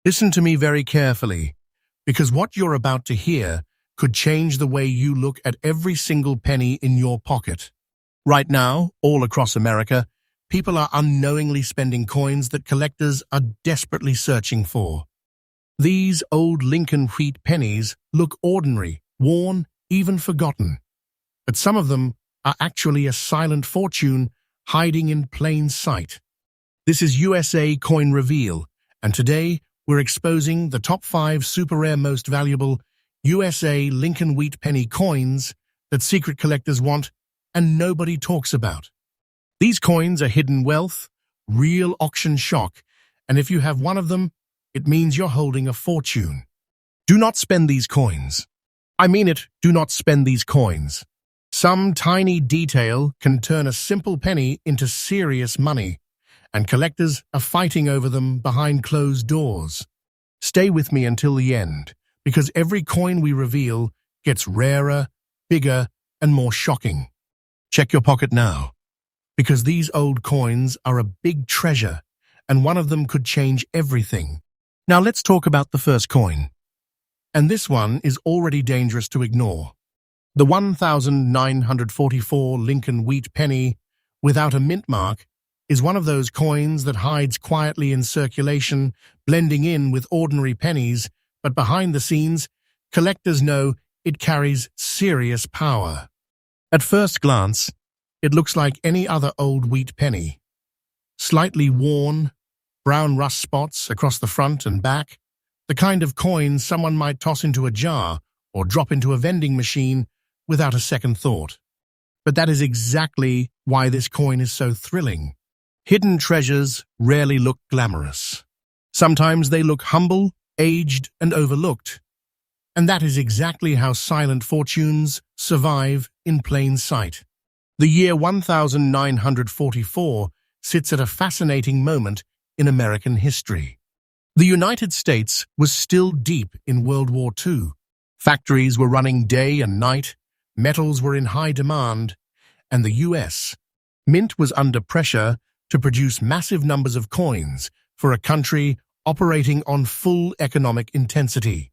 Listen to me very carefully, because what you're about to hear could change the way you look at every single penny in your pocket. Right now, all across America, people are unknowingly spending coins that collectors are desperately searching for. These old Lincoln wheat pennies look ordinary, worn, even forgotten. But some of them are actually a silent fortune hiding in plain sight. This is USA Coin Reveal, and today we're exposing the top 5 super rare most valuable USA Lincoln wheat penny coins that secret collectors want and nobody talks about. These coins are hidden wealth, real auction shock, and if you have one of them, it means you're holding a fortune. Do not spend these coins. I mean it, do not spend these coins. Some tiny detail can turn a simple penny into serious money, and collectors are fighting over them behind closed doors. Stay with me until the end, because every coin we reveal gets rarer, bigger, and more shocking. Check your pocket now, because these old coins are a big treasure, and one of them could change everything. Now let's talk about the first coin. And this one is already dangerous to ignore. The 1944 Lincoln wheat penny without a mint mark is one of those coins that hides quietly in circulation, blending in with ordinary pennies, but behind the scenes, collectors know it carries serious power. At first glance, it looks like any other old wheat penny. Slightly worn, brown rust spots across the front and back, the kind of coin someone might toss into a jar or drop into a vending machine without a second thought. But that is exactly why this coin is so thrilling. Hidden treasures rarely look glamorous. Sometimes they look humble, aged, and overlooked. And that is exactly how silent fortunes survive in plain sight. The year 1944 sits at a fascinating moment in American history. The United States was still deep in World War II. Factories were running day and night, metals were in high demand, and the U.S. Mint was under pressure to produce massive numbers of coins for a country operating on full economic intensity.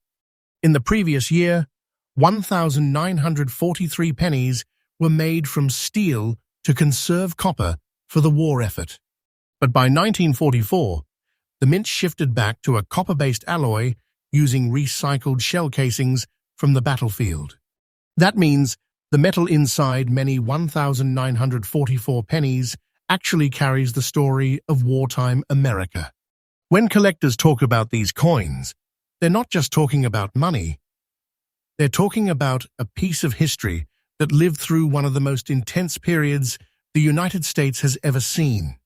In the previous year, 1,943 pennies were made from steel to conserve copper for the war effort. But by 1944, the mint shifted back to a copper-based alloy using recycled shell casings from the battlefield. That means the metal inside many 1,944 pennies actually carries the story of wartime America. When collectors talk about these coins, they're not just talking about money. They're talking about a piece of history that lived through one of the most intense periods the United States has ever seen.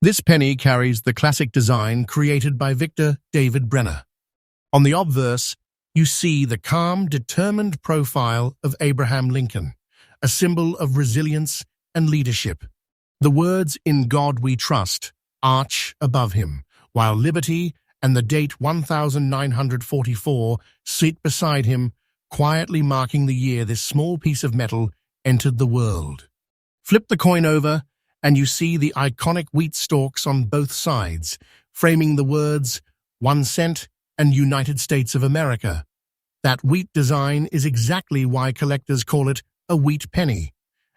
This penny carries the classic design created by Victor David Brenner. On the obverse, you see the calm, determined profile of Abraham Lincoln, a symbol of resilience and leadership. The words "In God We Trust" arch above him, while liberty and the date 1944 sit beside him, quietly marking the year this small piece of metal entered the world. Flip the coin over, and you see the iconic wheat stalks on both sides, framing the words 1 cent and United States of America. That wheat design is exactly why collectors call it a wheat penny,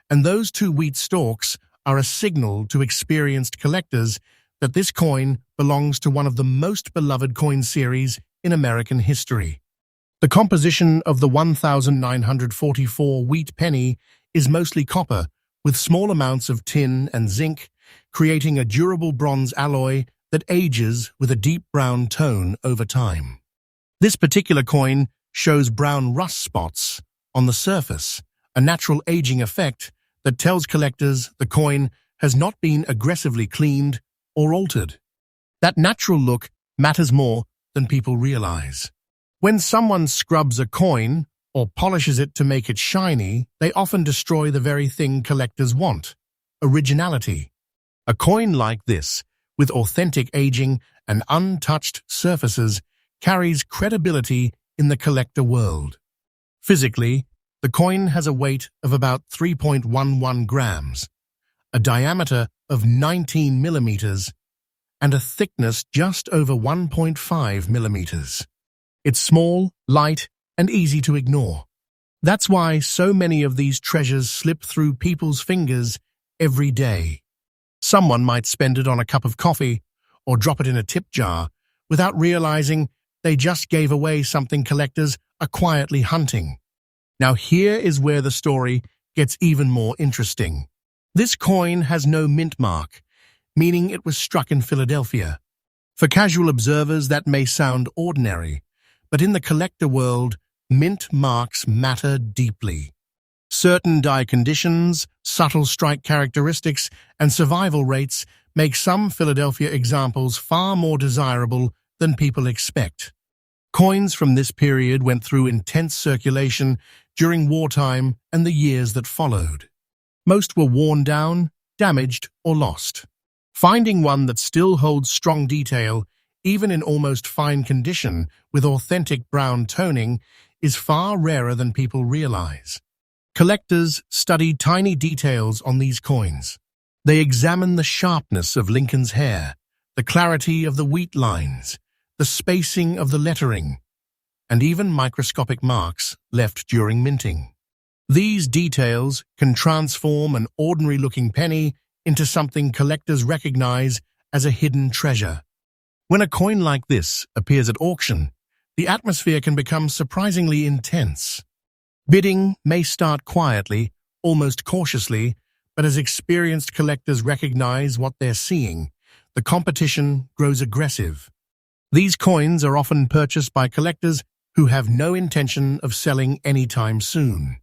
and those 2 wheat stalks are a signal to experienced collectors that this coin belongs to one of the most beloved coin series in American history. The composition of the 1944 wheat penny is mostly copper, with small amounts of tin and zinc, creating a durable bronze alloy that ages with a deep brown tone over time. This particular coin shows brown rust spots on the surface, a natural aging effect that tells collectors the coin has not been aggressively cleaned or altered. That natural look matters more than people realize. When someone scrubs a coin or polishes it to make it shiny, they often destroy the very thing collectors want: originality. A coin like this, with authentic aging and untouched surfaces, carries credibility in the collector world. Physically, the coin has a weight of about 3.11 grams, a diameter of 19 millimeters, and a thickness just over 1.5 millimeters. It's small, light, and easy to ignore. That's why so many of these treasures slip through people's fingers every day. Someone might spend it on a cup of coffee or drop it in a tip jar without realizing they just gave away something collectors are quietly hunting. Now here is where the story gets even more interesting. This coin has no mint mark, meaning it was struck in Philadelphia. For casual observers, that may sound ordinary, but in the collector world, mint marks matter deeply. Certain die conditions, subtle strike characteristics, and survival rates make some Philadelphia examples far more desirable than people expect. Coins from this period went through intense circulation during wartime and the years that followed. Most were worn down, damaged, or lost. Finding one that still holds strong detail, even in almost fine condition with authentic brown toning, is far rarer than people realize. Collectors study tiny details on these coins. They examine the sharpness of Lincoln's hair, the clarity of the wheat lines, the spacing of the lettering, and even microscopic marks left during minting. These details can transform an ordinary-looking penny into something collectors recognize as a hidden treasure. When a coin like this appears at auction, the atmosphere can become surprisingly intense. Bidding may start quietly, almost cautiously, but as experienced collectors recognize what they're seeing, the competition grows aggressive. These coins are often purchased by collectors who have no intention of selling anytime soon.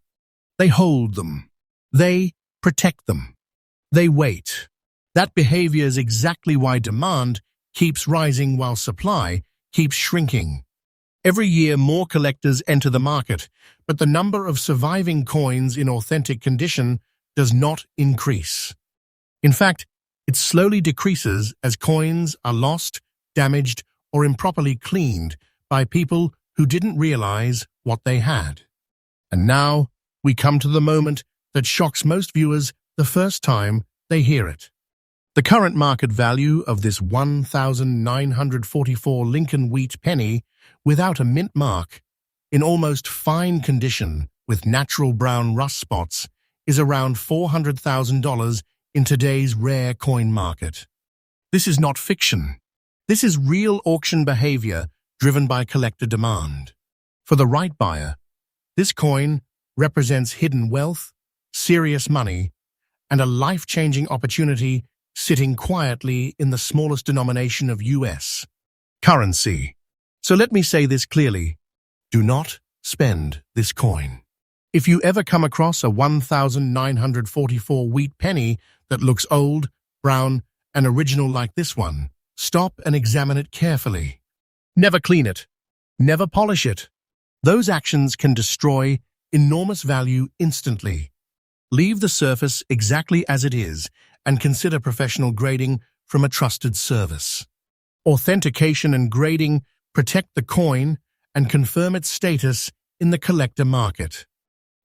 They hold them. They protect them. They wait. That behavior is exactly why demand keeps rising while supply keeps shrinking. Every year, more collectors enter the market, but the number of surviving coins in authentic condition does not increase. In fact, it slowly decreases as coins are lost, damaged, or improperly cleaned by people who didn't realize what they had. And now, we come to the moment that shocks most viewers the first time they hear it. The current market value of this 1,944 Lincoln wheat penny without a mint mark, in almost fine condition with natural brown rust spots, is around $400,000 in today's rare coin market. This is not fiction. This is real auction behavior driven by collector demand. For the right buyer, this coin represents hidden wealth, serious money, and a life-changing opportunity sitting quietly in the smallest denomination of US currency. So let me say this clearly. Do not spend this coin. If you ever come across a 1,944 wheat penny that looks old, brown, and original like this one, stop and examine it carefully. Never clean it. Never polish it. Those actions can destroy enormous value instantly. Leave the surface exactly as it is and consider professional grading from a trusted service. Authentication and grading protect the coin and confirm its status in the collector market.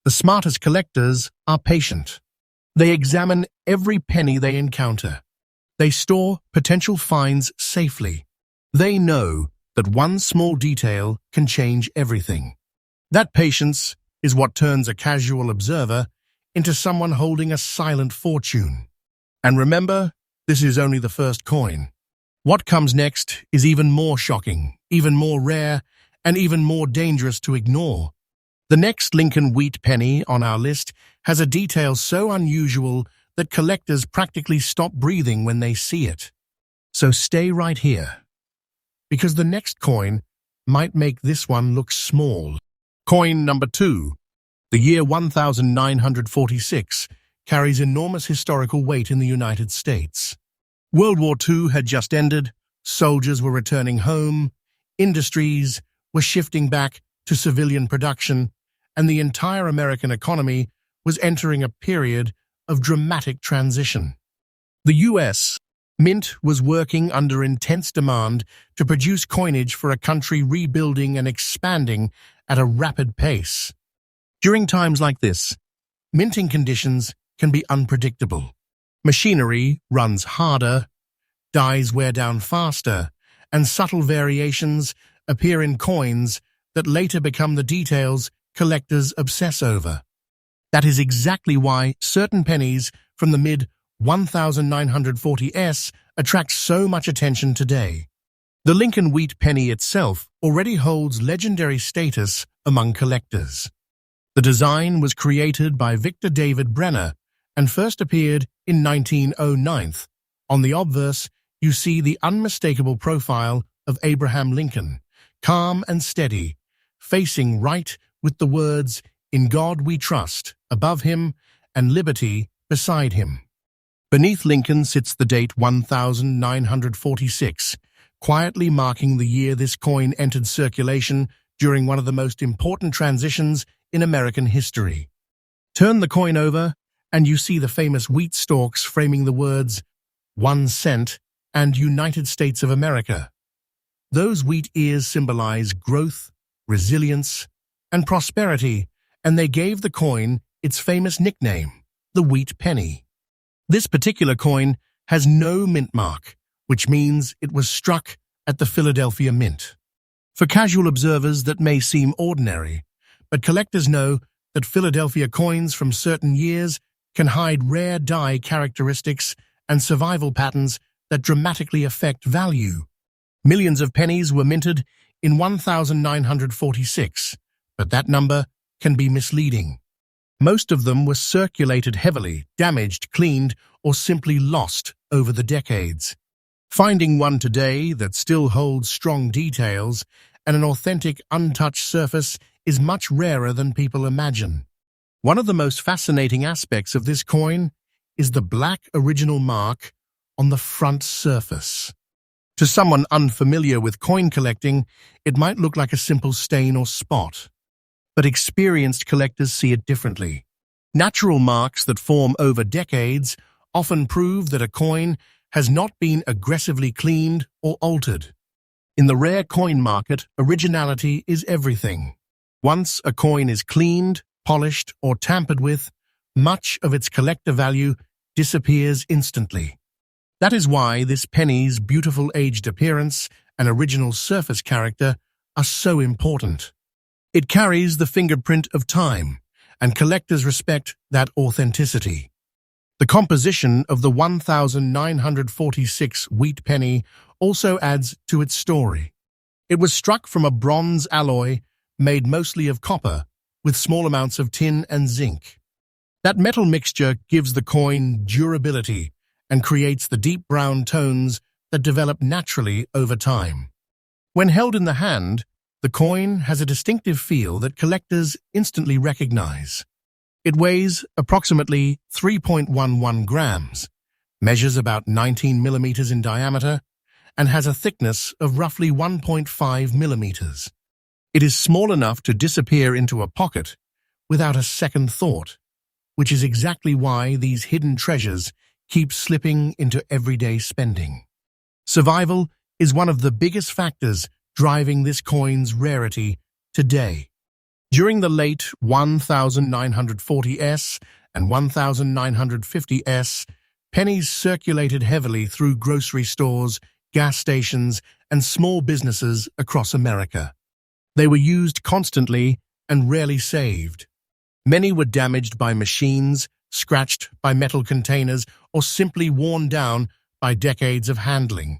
The smartest collectors are patient. They examine every penny they encounter. They store potential finds safely. They know that one small detail can change everything. That patience is what turns a casual observer into someone holding a silent fortune. And remember, this is only the first coin. What comes next is even more shocking, even more rare, and even more dangerous to ignore. The next Lincoln wheat penny on our list has a detail so unusual that collectors practically stop breathing when they see it. So stay right here, because the next coin might make this one look small. Coin number 2. The year 1946 carries enormous historical weight in the United States. World War II had just ended, soldiers were returning home, industries were shifting back to civilian production, and the entire American economy was entering a period of dramatic transition. The U.S. Mint was working under intense demand to produce coinage for a country rebuilding and expanding at a rapid pace. During times like this, minting conditions can be unpredictable. Machinery runs harder, dyes wear down faster, and subtle variations appear in coins that later become the details collectors obsess over. That is exactly why certain pennies from the mid-1940s attract so much attention today. The Lincoln wheat penny itself already holds legendary status among collectors. The design was created by Victor David Brenner and first appeared in 1909. On the obverse, you see the unmistakable profile of Abraham Lincoln, calm and steady, facing right with the words, "In God we trust," above him, and "Liberty" beside him. Beneath Lincoln sits the date 1946, quietly marking the year this coin entered circulation during one of the most important transitions in American history. Turn the coin over, and you see the famous wheat stalks framing the words, "1 cent" and "United States of America." Those wheat ears symbolize growth, resilience, and prosperity, and they gave the coin its famous nickname, the wheat penny. This particular coin has no mint mark, which means it was struck at the Philadelphia Mint. For casual observers, that may seem ordinary, but collectors know that Philadelphia coins from certain years can hide rare die characteristics and survival patterns that dramatically affect value. Millions of pennies were minted in 1946, but that number can be misleading. Most of them were circulated heavily, damaged, cleaned, or simply lost over the decades. Finding one today that still holds strong details and an authentic, untouched surface is much rarer than people imagine. One of the most fascinating aspects of this coin is the black original mark on the front surface. To someone unfamiliar with coin collecting, it might look like a simple stain or spot, but experienced collectors see it differently. Natural marks that form over decades often prove that a coin has not been aggressively cleaned or altered. In the rare coin market, originality is everything. Once a coin is cleaned, polished, or tampered with, much of its collector value disappears instantly. That is why this penny's beautiful aged appearance and original surface character are so important. It carries the fingerprint of time, and collectors respect that authenticity. The composition of the 1946 wheat penny also adds to its story. It was struck from a bronze alloy made mostly of copper, with small amounts of tin and zinc. That metal mixture gives the coin durability and creates the deep brown tones that develop naturally over time. When held in the hand, the coin has a distinctive feel that collectors instantly recognize. It weighs approximately 3.11 grams, measures about 19 millimeters in diameter, and has a thickness of roughly 1.5 millimeters. It is small enough to disappear into a pocket without a second thought, which is exactly why these hidden treasures keep slipping into everyday spending. Survival is one of the biggest factors driving this coin's rarity today. During the late 1940s and 1950s, pennies circulated heavily through grocery stores, gas stations, and small businesses across America. They were used constantly and rarely saved. Many were damaged by machines, scratched by metal containers, or simply worn down by decades of handling.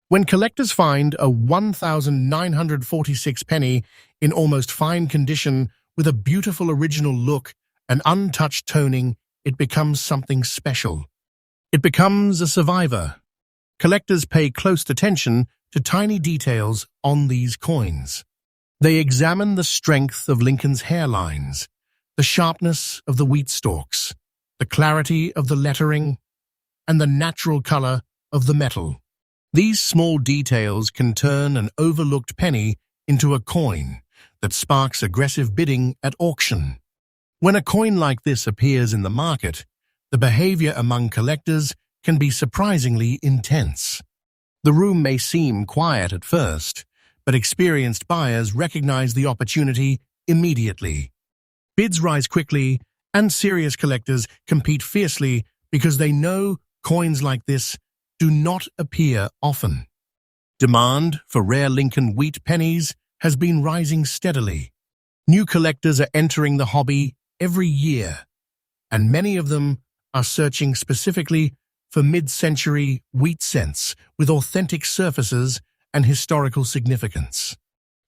When collectors find a 1946 penny in almost fine condition with a beautiful original look and untouched toning, it becomes something special. It becomes a survivor. Collectors pay close attention to tiny details on these coins. They examine the strength of Lincoln's hairlines, the sharpness of the wheat stalks, the clarity of the lettering, and the natural color of the metal. These small details can turn an overlooked penny into a coin that sparks aggressive bidding at auction. When a coin like this appears in the market, the behavior among collectors can be surprisingly intense. The room may seem quiet at first, but experienced buyers recognize the opportunity immediately. Bids rise quickly, and serious collectors compete fiercely because they know coins like this do not appear often. Demand for rare Lincoln wheat pennies has been rising steadily. New collectors are entering the hobby every year, and many of them are searching specifically for mid-century wheat cents with authentic surfaces and historical significance.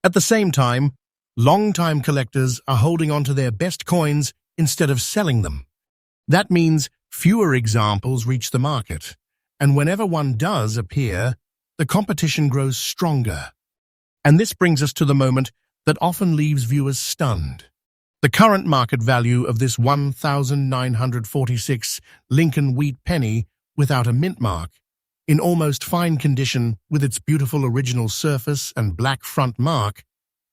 At the same time, long-time collectors are holding on to their best coins instead of selling them. That means fewer examples reach the market, and whenever one does appear, the competition grows stronger. And this brings us to the moment that often leaves viewers stunned. The current market value of this 1,946 Lincoln wheat penny without a mint mark, in almost fine condition with its beautiful original surface and black front mark,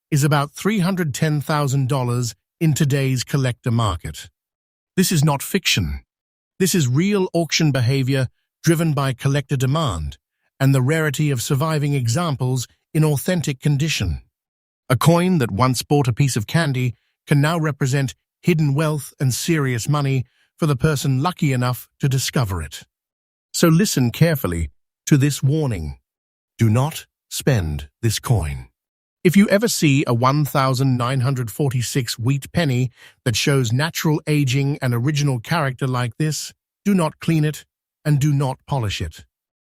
is about $310,000 in today's collector market. This is not fiction. This is real auction behavior driven by collector demand and the rarity of surviving examples in authentic condition. A coin that once bought a piece of candy can now represent hidden wealth and serious money for the person lucky enough to discover it. So listen carefully to this warning. Do not spend this coin. If you ever see a 1,946 wheat penny that shows natural aging and original character like this, do not clean it and do not polish it.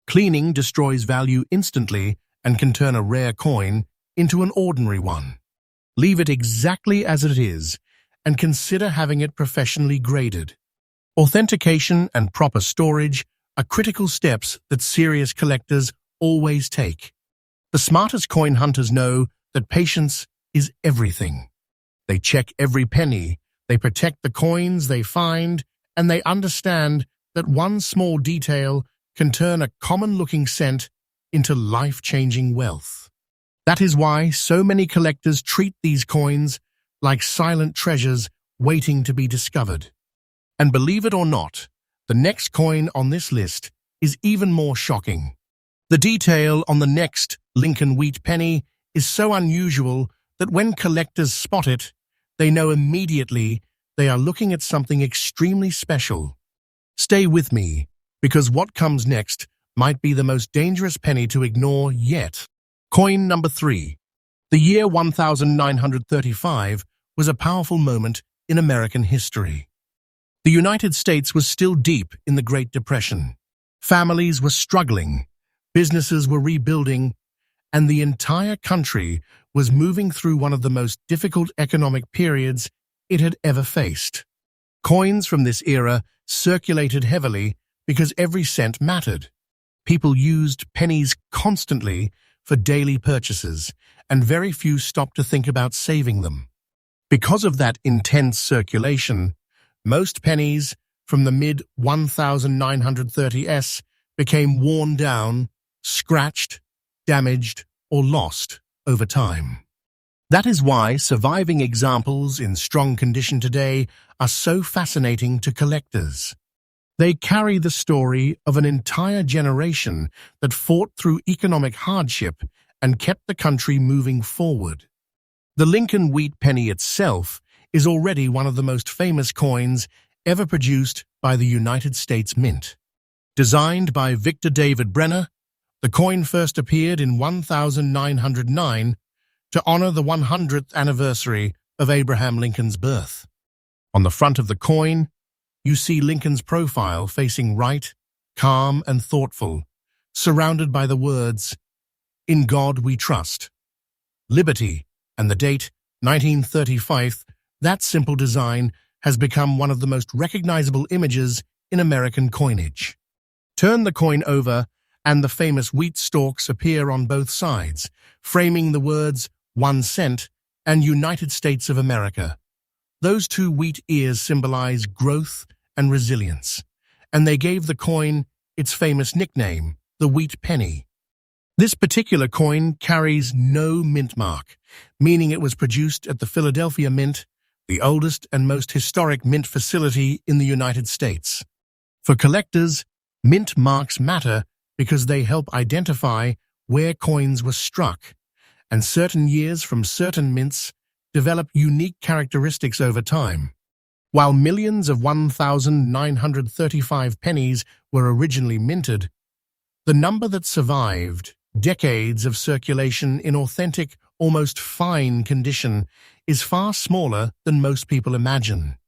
Cleaning destroys value instantly and can turn a rare coin into an ordinary one. Leave it exactly as it is and consider having it professionally graded. Authentication and proper storage are critical steps that serious collectors always take. The smartest coin hunters know that patience is everything. They check every penny, they protect the coins they find, and they understand that one small detail can turn a common-looking cent into life-changing wealth. That is why so many collectors treat these coins like silent treasures waiting to be discovered. And believe it or not, the next coin on this list is even more shocking. The detail on the next Lincoln wheat penny is so unusual that when collectors spot it, they know immediately they are looking at something extremely special. Stay with me, because what comes next might be the most dangerous penny to ignore yet. Coin number 3. The year 1935 was a powerful moment in American history. The United States was still deep in the Great Depression. Families were struggling, businesses were rebuilding, and the entire country was moving through one of the most difficult economic periods it had ever faced. Coins from this era circulated heavily because every cent mattered. People used pennies constantly for daily purchases, and very few stopped to think about saving them. Because of that intense circulation, most pennies from the mid-1930s became worn down, scratched, damaged, or lost over time. That is why surviving examples in strong condition today are so fascinating to collectors. They carry the story of an entire generation that fought through economic hardship and kept the country moving forward. The Lincoln wheat penny itself is already one of the most famous coins ever produced by the United States Mint. Designed by Victor David Brenner, the coin first appeared in 1909 to honor the 100th anniversary of Abraham Lincoln's birth. On the front of the coin, you see Lincoln's profile facing right, calm and thoughtful, surrounded by the words, "In God we trust." Liberty, and the date, 1935, that simple design has become one of the most recognizable images in American coinage. Turn the coin over, and the famous wheat stalks appear on both sides, framing the words 1 cent and United States of America. Those two wheat ears symbolize growth and resilience, and they gave the coin its famous nickname, the wheat penny. This particular coin carries no mint mark, meaning it was produced at the Philadelphia Mint, the oldest and most historic mint facility in the United States. For collectors, mint marks matter because they help identify where coins were struck, and certain years from certain mints develop unique characteristics over time. While millions of 1,935 pennies were originally minted, The number that survived decades of circulation in authentic, almost fine condition is far smaller than most people imagine.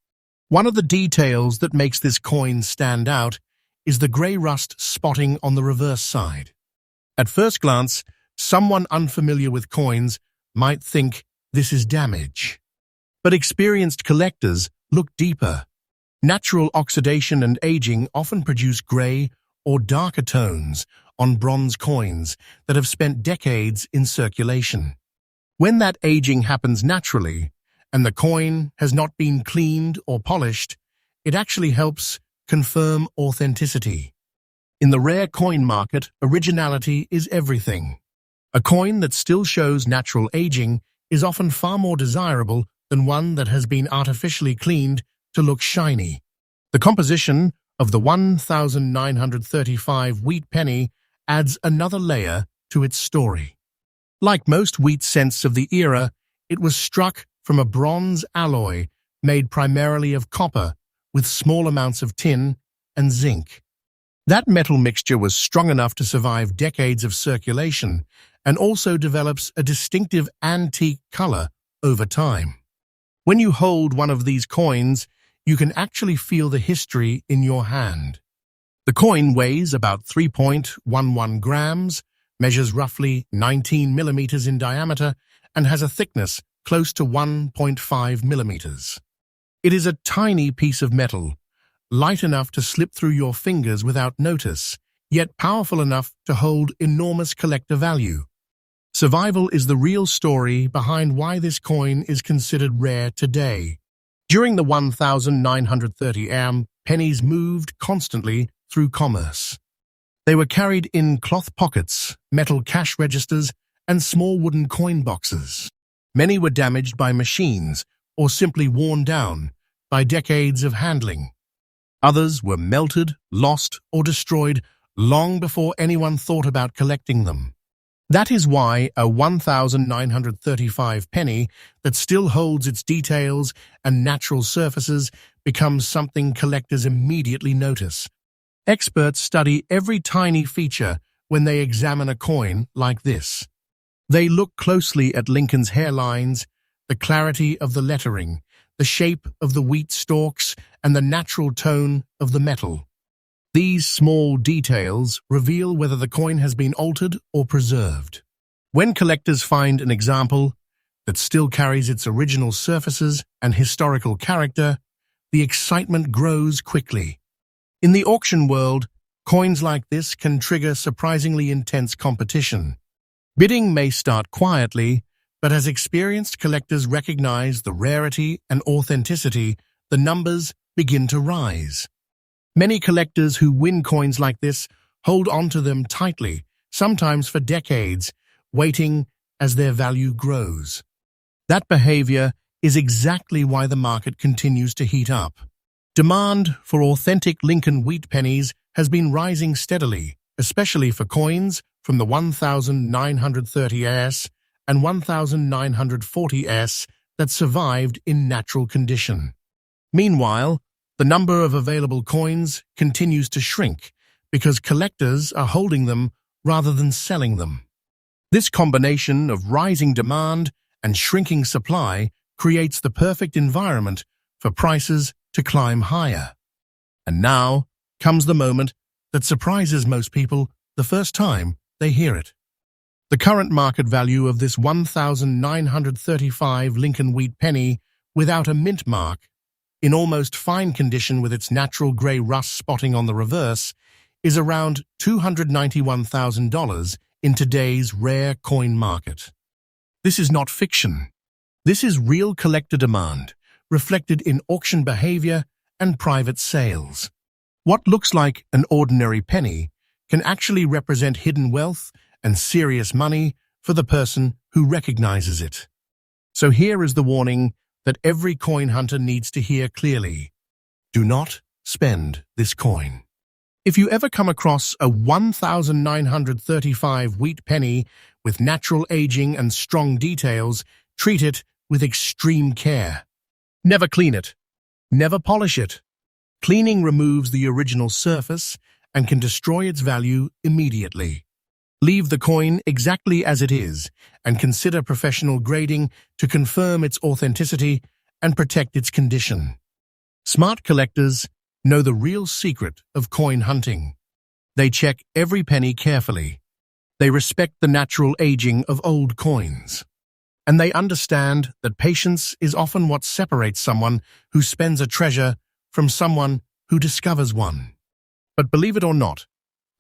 One of the details that makes this coin stand out is the grey rust spotting on the reverse side. At first glance, someone unfamiliar with coins might think this is damage. But experienced collectors look deeper. Natural oxidation and aging often produce grey or darker tones on bronze coins that have spent decades in circulation. When that aging happens naturally, and the coin has not been cleaned or polished, it actually helps confirm authenticity. In the rare coin market, originality is everything. A coin that still shows natural aging is often far more desirable than one that has been artificially cleaned to look shiny. The composition of the 1935 wheat penny adds another layer to its story. Like most wheat cents of the era, it was struck from a bronze alloy made primarily of copper with small amounts of tin and zinc. That metal mixture was strong enough to survive decades of circulation and also develops a distinctive antique color over time. When you hold one of these coins, you can actually feel the history in your hand. The coin weighs about 3.11 grams, measures roughly 19 millimeters in diameter, and has a thickness close to 1.5 millimeters. It is a tiny piece of metal, light enough to slip through your fingers without notice, yet powerful enough to hold enormous collector value. Survival is the real story behind why this coin is considered rare today. During the 1930 AM, pennies moved constantly through commerce. They were carried in cloth pockets, metal cash registers, and small wooden coin boxes. Many were damaged by machines or simply worn down by decades of handling. Others were melted, lost, or destroyed long before anyone thought about collecting them. That is why a 1935 penny that still holds its details and natural surfaces becomes something collectors immediately notice. Experts study every tiny feature when they examine a coin like this. They look closely at Lincoln's hairlines, the clarity of the lettering, the shape of the wheat stalks, and the natural tone of the metal. These small details reveal whether the coin has been altered or preserved. When collectors find an example that still carries its original surfaces and historical character, the excitement grows quickly. In the auction world, coins like this can trigger surprisingly intense competition. Bidding may start quietly, but as experienced collectors recognize the rarity and authenticity, the numbers begin to rise. Many collectors who win coins like this hold onto them tightly, sometimes for decades, waiting as their value grows. That behavior is exactly why the market continues to heat up. Demand for authentic Lincoln wheat pennies has been rising steadily, especially for coins from the 1930s and 1940s that survived in natural condition. Meanwhile, the number of available coins continues to shrink because collectors are holding them rather than selling them. This combination of rising demand and shrinking supply creates the perfect environment for prices to climb higher. And now comes the moment that surprises most people the first time they hear it. The current market value of this 1935 Lincoln wheat penny without a mint mark, in almost fine condition with its natural grey rust spotting on the reverse, is around $291,000 in today's rare coin market. This is not fiction. This is real collector demand, reflected in auction behavior and private sales. What looks like an ordinary penny can actually represent hidden wealth and serious money for the person who recognizes it. So here is the warning that every coin hunter needs to hear clearly. Do not spend this coin. If you ever come across a 1935 wheat penny with natural aging and strong details, treat it with extreme care. Never clean it. Never polish it. Cleaning removes the original surface and can destroy its value immediately. Leave the coin exactly as it is and consider professional grading to confirm its authenticity and protect its condition. Smart collectors know the real secret of coin hunting. They check every penny carefully. They respect the natural aging of old coins. And they understand that patience is often what separates someone who spends a treasure from someone who discovers one. But believe it or not,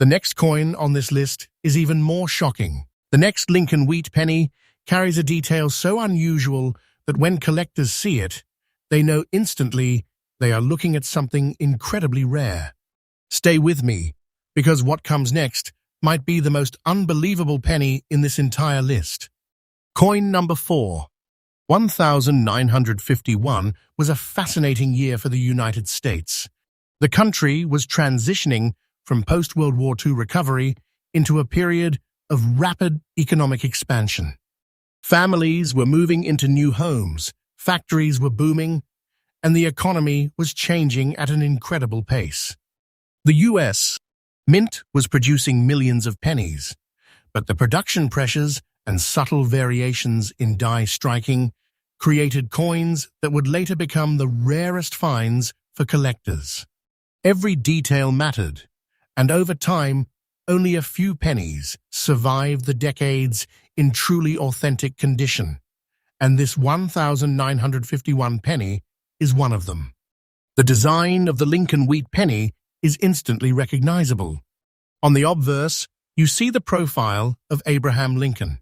the next coin on this list is even more shocking. The next Lincoln wheat penny carries a detail so unusual that when collectors see it, they know instantly they are looking at something incredibly rare. Stay with me, because what comes next might be the most unbelievable penny in this entire list. Coin number 4. 1951 was a fascinating year for the United States. The country was transitioning from post-World War II recovery into a period of rapid economic expansion. Families were moving into new homes, factories were booming, and the economy was changing at an incredible pace. The U.S. Mint was producing millions of pennies, but the production pressures and subtle variations in die striking created coins that would later become the rarest finds for collectors. Every detail mattered, and over time, only a few pennies survived the decades in truly authentic condition, and this 1951 penny is one of them. The design of the Lincoln wheat penny is instantly recognizable. On the obverse, you see the profile of Abraham Lincoln,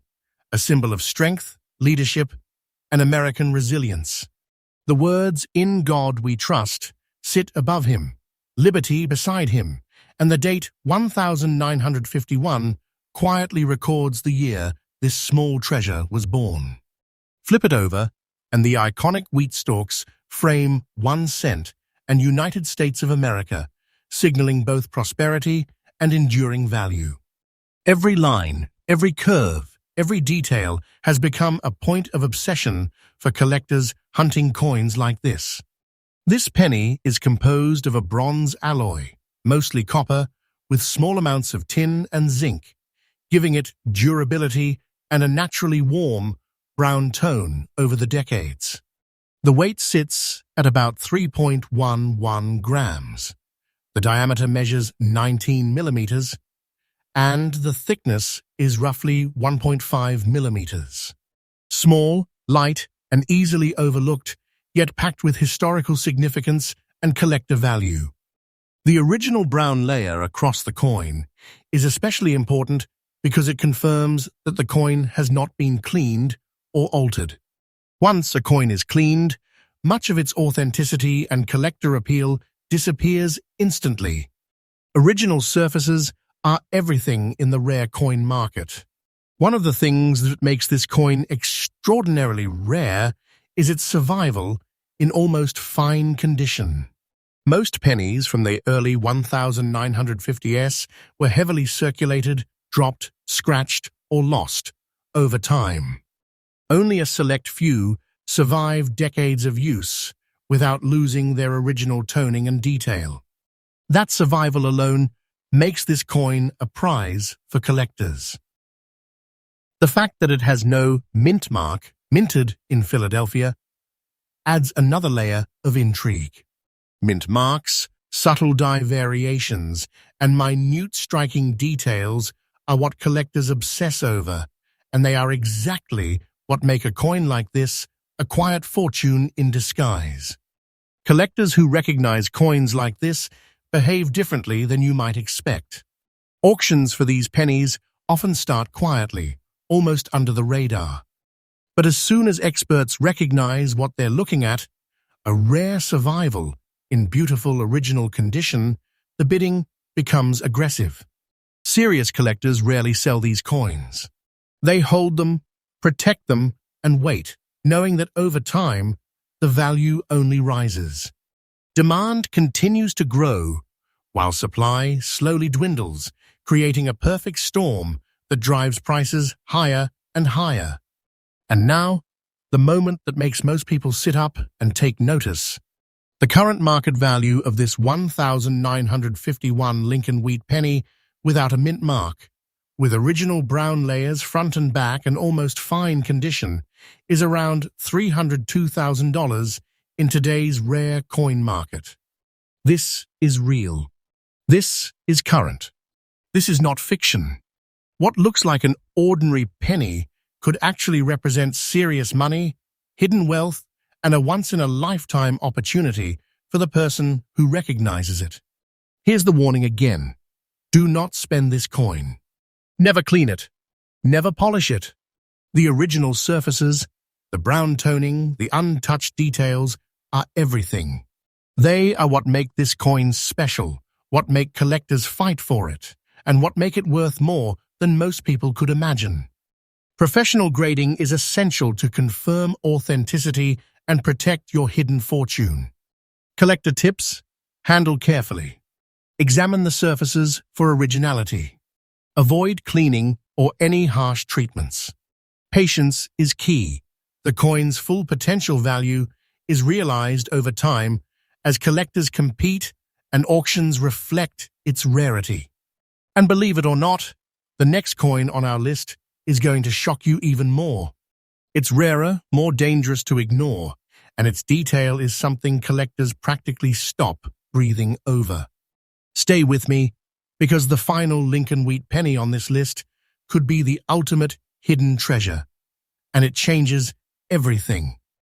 a symbol of strength, leadership, and American resilience. The words, "In God we trust," sit above him, liberty beside him, and the date 1951 quietly records the year this small treasure was born. Flip it over, and the iconic wheat stalks frame 1 cent and United States of America, signaling both prosperity and enduring value. Every line, every curve, every detail has become a point of obsession for collectors hunting coins like this. This penny is composed of a bronze alloy, mostly copper, with small amounts of tin and zinc, giving it durability and a naturally warm, brown tone over the decades. The weight sits at about 3.11 grams. The diameter measures 19 millimeters, and the thickness is roughly 1.5 millimeters. Small, light, and easily overlooked, yet packed with historical significance and collector value. The original brown layer across the coin is especially important because it confirms that the coin has not been cleaned or altered. Once a coin is cleaned, much of its authenticity and collector appeal disappears instantly. Original surfaces are everything in the rare coin market. One of the things that makes this coin extraordinarily rare is its survival in almost fine condition. Most pennies from the early 1950s were heavily circulated, dropped, scratched, or lost over time. Only a select few survived decades of use without losing their original toning and detail. That survival alone makes this coin a prize for collectors. The fact that it has no mint mark, minted in Philadelphia, adds another layer of intrigue. Mint marks, subtle die variations, and minute striking details are what collectors obsess over, and they are exactly what make a coin like this a quiet fortune in disguise. Collectors who recognize coins like this behave differently than you might expect. Auctions for these pennies often start quietly, almost under the radar. But as soon as experts recognize what they're looking at, a rare survival in beautiful original condition, the bidding becomes aggressive. Serious collectors rarely sell these coins. They hold them, protect them, and wait, knowing that over time, the value only rises. Demand continues to grow, while supply slowly dwindles, creating a perfect storm that drives prices higher and higher. And now, the moment that makes most people sit up and take notice. The current market value of this 1,951 Lincoln wheat penny without a mint mark, with original brown layers front and back and almost fine condition, is around $302,000 in today's rare coin market. This is real. This is current. This is not fiction. What looks like an ordinary penny could actually represent serious money, hidden wealth, and a once-in-a-lifetime opportunity for the person who recognizes it. Here's the warning again. Do not spend this coin. Never clean it. Never polish it. The original surfaces, the brown toning, the untouched details are everything. They are what make this coin special, what make collectors fight for it, and what make it worth more than most people could imagine. Professional grading is essential to confirm authenticity and protect your hidden fortune. Collector tips: handle carefully. Examine the surfaces for originality. Avoid cleaning or any harsh treatments. Patience is key. The coin's full potential value is realized over time as collectors compete and auctions reflect its rarity. And believe it or not, the next coin on our list is going to shock you even more. It's rarer, more dangerous to ignore, and its detail is something collectors practically stop breathing over. Stay with me, because the final Lincoln wheat penny on this list could be the ultimate hidden treasure, and it changes everything.